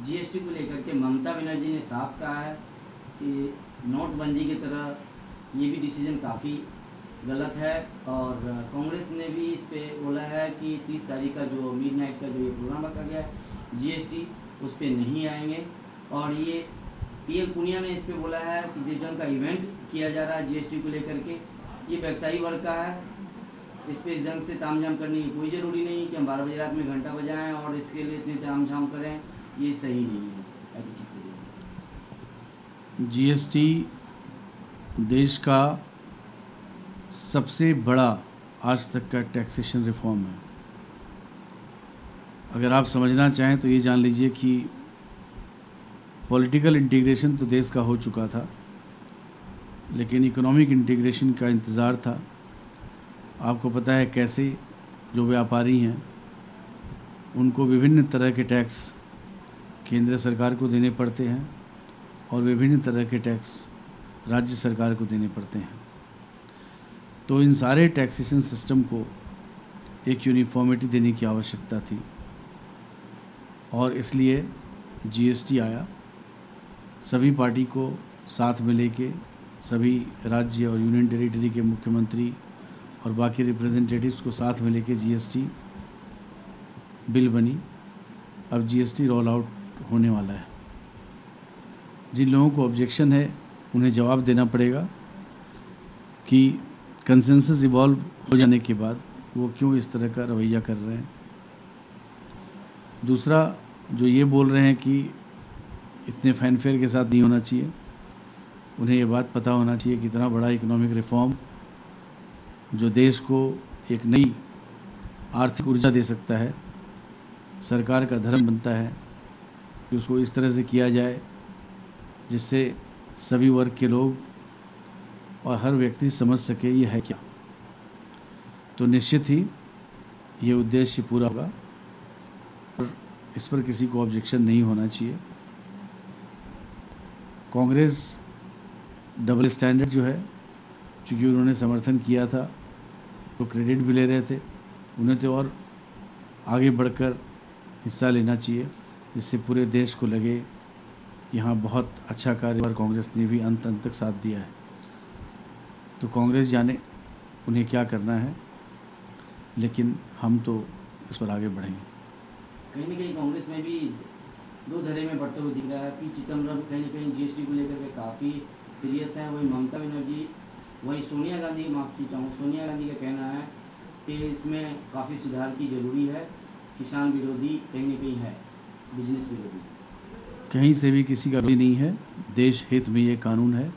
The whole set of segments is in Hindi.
जीएसटी को लेकर के ममता बनर्जी ने साफ कहा है कि नोटबंदी की तरह ये भी डिसीजन काफ़ी गलत है, और कांग्रेस ने भी इस पे बोला है कि 30 तारीख का जो मिडनाइट का जो ये प्रोग्राम रखा गया है जीएसटी उस पर नहीं आएंगे। और ये पीएल पुनिया ने इस पे बोला है कि जिस ढंग का इवेंट किया जा रहा है जीएसटी को लेकर के ये व्यवसायी वर्ग का है, इस पे इस ढंग से तामझाम करने की कोई ज़रूरी नहीं कि हम 12 बजे रात में घंटा बजाएं और इसके लिए इतनी तामझाम करें, ये सही नहीं है। ठीक से जीएसटी देश का सबसे बड़ा आज तक का टैक्सेशन रिफॉर्म है। अगर आप समझना चाहें तो ये जान लीजिए कि पॉलिटिकल इंटीग्रेशन तो देश का हो चुका था, लेकिन इकोनॉमिक इंटीग्रेशन का इंतज़ार था। आपको पता है कैसे जो व्यापारी हैं उनको विभिन्न तरह के टैक्स केंद्र सरकार को देने पड़ते हैं और विभिन्न तरह के टैक्स राज्य सरकार को देने पड़ते हैं। तो इन सारे टैक्सेशन सिस्टम को एक यूनिफॉर्मिटी देने की आवश्यकता थी और इसलिए जीएसटी आया। सभी पार्टी को साथ में लेके सभी राज्य और यूनियन टेरिटरी के मुख्यमंत्री और बाकी रिप्रेजेंटेटिव्स को साथ में लेके जीएसटी बिल बनी। अब जीएसटी रोल आउट होने वाला है। जिन लोगों को ऑब्जेक्शन है उन्हें जवाब देना पड़ेगा कि कंसेंसस इवॉल्व हो जाने के बाद वो क्यों इस तरह का रवैया कर रहे हैं। दूसरा, जो ये बोल रहे हैं कि इतने फैनफेयर के साथ नहीं होना चाहिए, उन्हें ये बात पता होना चाहिए कि इतना बड़ा इकोनॉमिक रिफॉर्म जो देश को एक नई आर्थिक ऊर्जा दे सकता है, सरकार का धर्म बनता है कि उसको इस तरह से किया जाए जिससे सभी वर्ग के लोग और हर व्यक्ति समझ सके ये है क्या। तो निश्चित ही ये उद्देश्य पूरा होगा और इस पर किसी को ऑब्जेक्शन नहीं होना चाहिए। कांग्रेस डबल स्टैंडर्ड जो है, चूँकि उन्होंने समर्थन किया था तो क्रेडिट भी ले रहे थे, उन्हें तो और आगे बढ़कर हिस्सा लेना चाहिए जिससे पूरे देश को लगे यहाँ बहुत अच्छा कार्य और कांग्रेस ने भी अंत तक साथ दिया है। तो कांग्रेस जाने उन्हें क्या करना है, लेकिन हम तो इस पर आगे बढ़ेंगे। कहीं ना कहीं कांग्रेस में भी दो धड़े में बढ़ते हुए दिख रहा है। पी चिदम्बरम कहीं ना कहीं जीएसटी को लेकर के काफ़ी सीरियस हैं, वही ममता बनर्जी, वही सोनिया गांधी, माफ़ी चाहूँ, सोनिया गांधी का कहना है कि इसमें काफ़ी सुधार की ज़रूरी है, किसान विरोधी कहीं ना कहीं है, बिजनेस विरोधी। कहीं से भी किसी का भी नहीं है। देश हित में ये कानून है,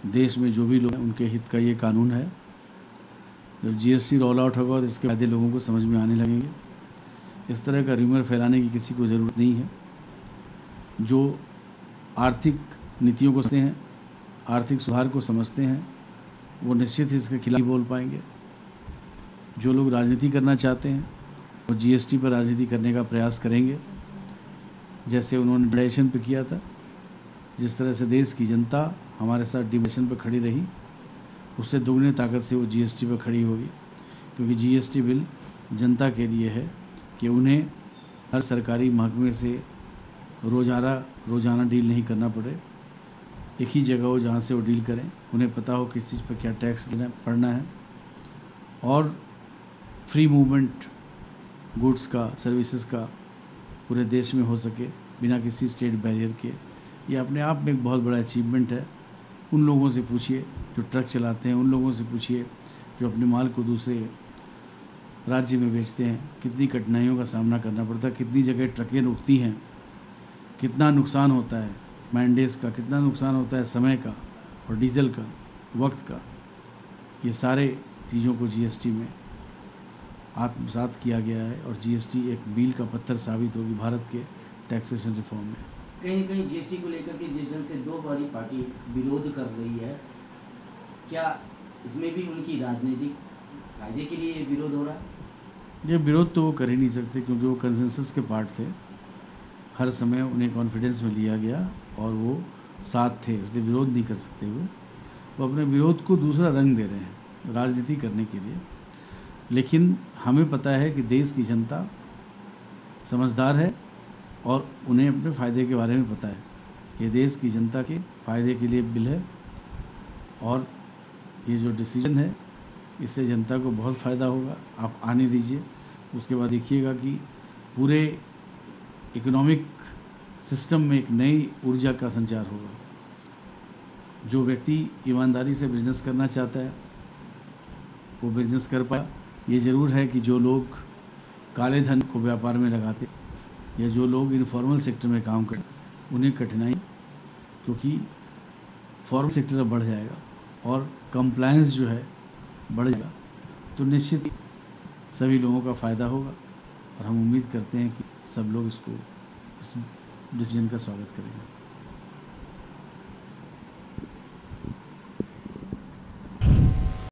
देश में जो भी लोग हैं उनके हित का ये कानून है। जब जीएसटी रोल आउट होगा तो इसके फायदे लोगों को समझ में आने लगेंगे। इस तरह का र्यूमर फैलाने की किसी को ज़रूरत नहीं है। जो आर्थिक नीतियों को समझते हैं, आर्थिक सुधार को समझते हैं, वो निश्चित ही इसके खिलाफ बोल पाएंगे। जो लोग राजनीति करना चाहते हैं वो जीएसटी पर राजनीति करने का प्रयास करेंगे, जैसे उन्होंने डिमोनेटाइजेशन पे किया था। जिस तरह से देश की जनता हमारे साथ डिमोनेटाइजेशन पे खड़ी रही, उससे दोगुनी ताकत से वो जीएसटी पे खड़ी होगी, क्योंकि जीएसटी बिल जनता के लिए है कि उन्हें हर सरकारी महकमे से रोज़ाना डील नहीं करना पड़े। एक ही जगह हो जहाँ से वो डील करें, उन्हें पता हो किस चीज़ पर क्या टैक्स देना पड़ना है, और फ्री मूवमेंट गुड्स का, सर्विसेज का पूरे देश में हो सके बिना किसी स्टेट बैरियर के। ये अपने आप में एक बहुत बड़ा अचीवमेंट है। उन लोगों से पूछिए जो ट्रक चलाते हैं, उन लोगों से पूछिए जो अपने माल को दूसरे राज्य में बेचते हैं, कितनी कठिनाइयों का सामना करना पड़ता है, कितनी जगह ट्रकें रुकती हैं, कितना नुकसान होता है मैंडेज का, कितना नुकसान होता है समय का और डीजल का, वक्त का। ये सारे चीज़ों को जीएसटी में आत्मसात किया गया है और जीएसटी एक मील का पत्थर साबित होगी भारत के टैक्सेशन रिफॉर्म में। कहीं ना कहीं जीएसटी को लेकर के जिस ढंग से दो बड़ी पार्टी विरोध कर रही है, क्या इसमें भी उनकी राजनीतिक फायदे के लिए विरोध हो रहा है? ये विरोध तो वो कर ही नहीं सकते, क्योंकि वो कंसेंसस के पार्ट थे। हर समय उन्हें कॉन्फिडेंस में लिया गया और वो साथ थे, इसलिए विरोध नहीं कर सकते। वो अपने विरोध को दूसरा रंग दे रहे हैं राजनीति करने के लिए। लेकिन हमें पता है कि देश की जनता समझदार है और उन्हें अपने फ़ायदे के बारे में पता है। ये देश की जनता के फ़ायदे के लिए बिल है और ये जो डिसीजन है इससे जनता को बहुत फ़ायदा होगा। आप आने दीजिए, उसके बाद देखिएगा कि पूरे इकोनॉमिक सिस्टम में एक नई ऊर्जा का संचार होगा। जो व्यक्ति ईमानदारी से बिजनेस करना चाहता है वो बिजनेस कर पाए। ये ज़रूर है कि जो लोग काले धन को व्यापार में लगाते या जो लोग इनफॉर्मल सेक्टर में काम करते उन्हें कठिनाई, क्योंकि फॉर्मल सेक्टर बढ़ जाएगा और कंप्लायंस जो है बढ़ जाएगा, तो निश्चित ही सभी लोगों का फ़ायदा होगा और हम उम्मीद करते हैं कि सब लोग इस डिसीजन का स्वागत करेंगे।